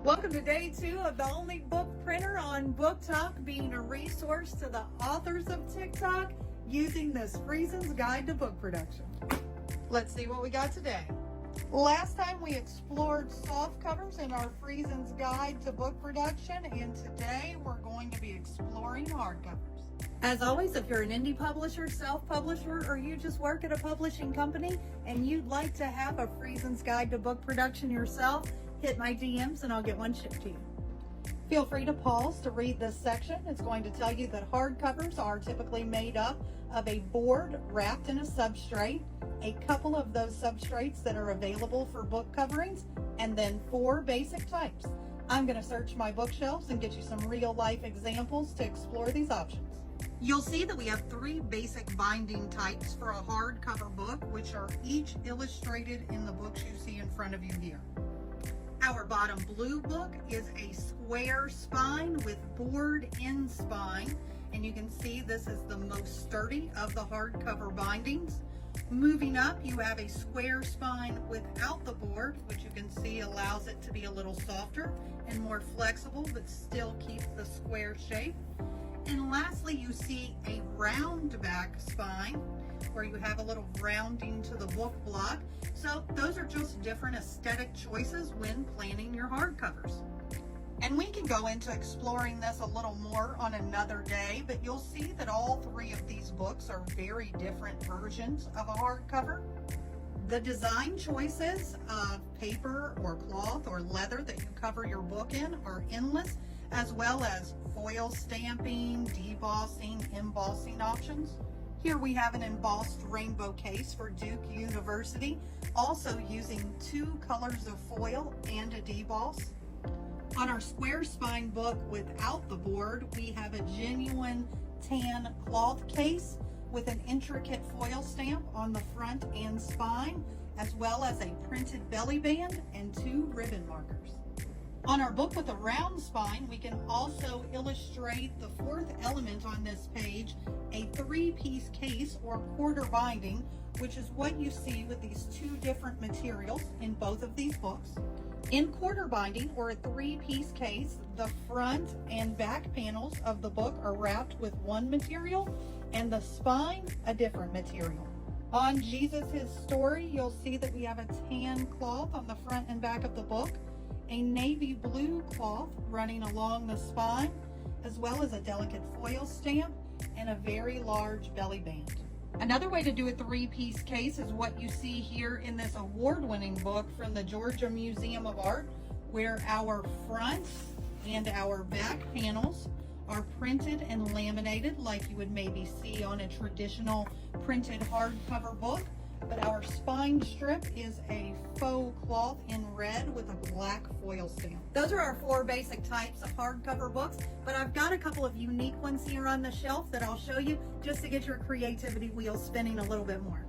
Welcome to day 2 of the only book printer on Book Talk, being a resource to the authors of TikTok using this Frieson's Guide to Book Production. Let's see what we got today. Last time we explored soft covers in our Frieson's Guide to Book Production, and today we're going to be exploring hardcovers. As always, if you're an indie publisher, self-publisher, or you just work at a publishing company and you'd like to have a Frieson's Guide to Book Production yourself, hit my DMs and I'll get one shipped to you. Feel free to pause to read this section. It's going to tell you that hardcovers are typically made up of a board wrapped in a substrate, a couple of those substrates that are available for book coverings, and then 4 basic types. I'm going to search my bookshelves and get you some real-life examples to explore these options. You'll see that we have 3 basic binding types for a hardcover book, which are each illustrated in the books you see in front of you here. Our bottom blue book is a square spine with board in spine, and you can see this is the most sturdy of the hardcover bindings. Moving up, you have a square spine without the board, which you can see allows it to be a little softer and more flexible, but still keep the square shape. And lastly, you see a round back spine where you have a little rounding to the book block. So those are just different aesthetic choices when planning your hardcovers. And we can go into exploring this a little more on another day, but you'll see that all 3 of these books are very different versions of a hardcover. The design choices of paper or cloth or leather that you cover your book in are endless, as well as foil stamping, debossing, embossing options. Here we have an embossed rainbow case for Duke University, also using 2 colors of foil and a deboss. On our square spine book without the board, we have a genuine tan cloth case with an intricate foil stamp on the front and spine, as well as a printed belly band and 2 ribbon markers. On our book with a round spine, we can also illustrate the 4th element on this page, a 3-piece case or quarter binding, which is what you see with these 2 different materials in both of these books. In quarter binding, or a 3-piece case, the front and back panels of the book are wrapped with one material and the spine a different material. On Jesus' His Story, you'll see that we have a tan cloth on the front and back of the book, a navy blue cloth running along the spine, as well as a delicate foil stamp and a very large belly band. Another way to do a 3-piece case is what you see here in this award-winning book from the Georgia Museum of Art, where our front and our back panels are printed and laminated like you would maybe see on a traditional printed hardcover book. But our spine strip is a faux cloth in red with a black foil stamp. Those are our 4 basic types of hardcover books, but I've got a couple of unique ones here on the shelf that I'll show you just to get your creativity wheels spinning a little bit more.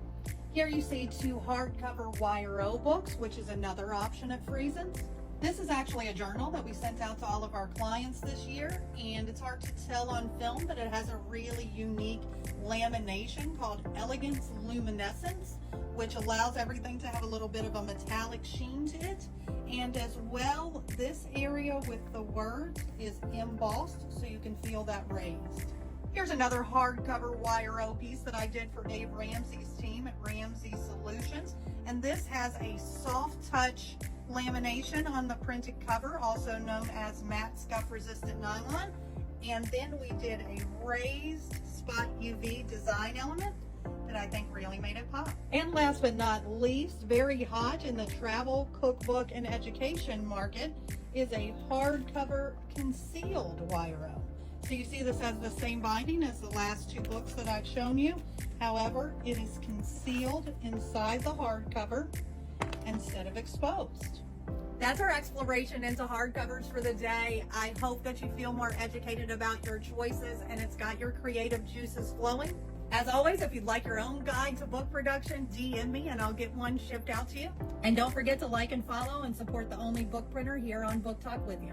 Here you see 2 hardcover YRO books, which is another option at Frieson's. This is actually a journal that we sent out to all of our clients this year, and it's hard to tell on film, but it has a really unique lamination called Elegance Luminescence, which allows everything to have a little bit of a metallic sheen to it. And as well, this area with the words is embossed, so you can feel that raised. Here's another hardcover YRO piece that I did for Dave Ramsey's team at Ramsey Solutions, and this has a soft touch lamination on the printed cover, also known as matte scuff resistant nylon. And then we did a raised spot UV design element that I think really made it pop. And last but not least, very hot in the travel, cookbook, and education market is a hardcover concealed YRO. So you see this has the same binding as the last 2 books that I've shown you. However, it is concealed inside the hardcover instead of exposed. That's our exploration into hardcovers for the day. I hope that you feel more educated about your choices and it's got your creative juices flowing. As always, if you'd like your own guide to book production, DM me and I'll get one shipped out to you. And don't forget to like and follow and support the only book printer here on Book Talk with you.